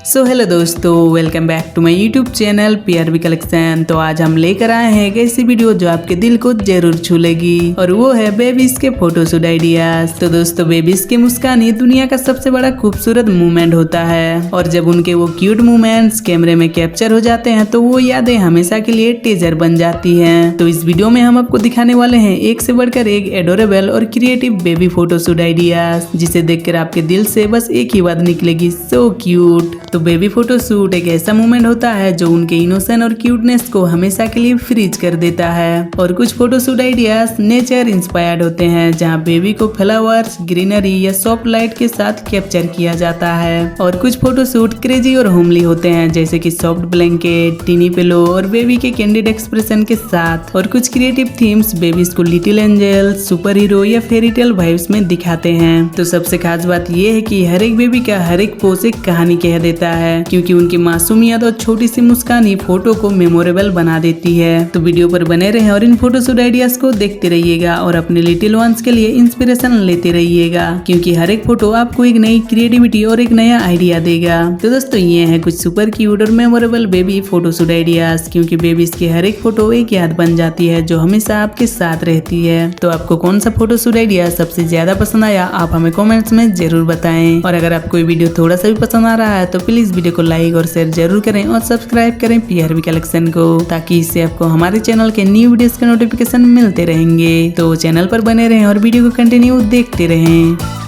सो hello दोस्तों, welcome back to my YouTube channel PRB collection. तो आज हम लेकर आए हैं एक ऐसी वीडियो जो आपके दिल को जरूर छू लेगी और वो है बेबीज के फोटोशूट आइडियाज। तो दोस्तों, बेबीज की मुस्कान ही दुनिया का सबसे बड़ा खूबसूरत मोमेंट होता है और जब उनके वो क्यूट मोमेंट्स कैमरे में कैप्चर हो जाते हैं तो वो यादें हमेशा के लिए टेजर बन जाती हैं। तो इस वीडियो में हम आपको दिखाने वाले हैं एक से बढ़कर एक एडोरेबल और क्रिएटिव बेबी फोटोशूट आइडियाज, जिसे देखकर आपके दिल से बस एक ही बात निकलेगी, सो क्यूट। तो बेबी फोटोशूट एक ऐसा मोमेंट होता है जो उनके इनोसेंट और क्यूटनेस को हमेशा के लिए फ्रीज कर देता है। और कुछ फोटोशूट आइडियाज नेचर इंस्पायर्ड होते हैं, जहां बेबी को फ्लावर्स, ग्रीनरी या सॉफ्ट लाइट के साथ कैप्चर किया जाता है। और कुछ फोटोशूट क्रेजी और होमली होते हैं, जैसे कि सॉफ्ट ब्लैंकेट, टीनी पिलो और बेबी के कैंडिड एक्सप्रेशन के साथ। और कुछ क्रिएटिव थीम्स बेबीज को लिटिल एंजल, सुपर हीरो या फेरी टेल वाइब्स में दिखाते हैं। तो सबसे खास बात यह है कि हर एक बेबी का हर एक पोज एक कहानी कह देता है, क्योंकि उनकी मासूमियत और छोटी सी मुस्कान ही फोटो को मेमोरेबल बना देती है। तो वीडियो पर बने रहें और इन फोटोशूट आइडियाज को देखते रहिएगा और अपने लिटिल वंस के लिए इंस्पिरेशन लेते रहिएगा, क्योंकि हर एक फोटो आपको एक नई क्रिएटिविटी और एक नया आइडिया देगा। तो दोस्तों, ये है कुछ सुपर क्यूट और मेमोरेबल बेबी फोटोशूट आइडियाज, क्योंकि बेबीज की हर एक फोटो एक याद बन जाती है जो हमेशा आपके साथ रहती है। तो आपको कौन सा फोटोशूट आइडिया सबसे ज्यादा पसंद आया, आप हमें कॉमेंट्स में जरूर बताएं। और अगर आपको ये वीडियो थोड़ा सा भी पसंद आ रहा है तो प्लीज वीडियो को लाइक और शेयर जरूर करें और सब्सक्राइब करें PRB कलेक्शन को, ताकि इससे आपको हमारे चैनल के न्यू वीडियोस के नोटिफिकेशन मिलते रहेंगे। तो चैनल पर बने रहें और वीडियो को कंटिन्यू देखते रहें।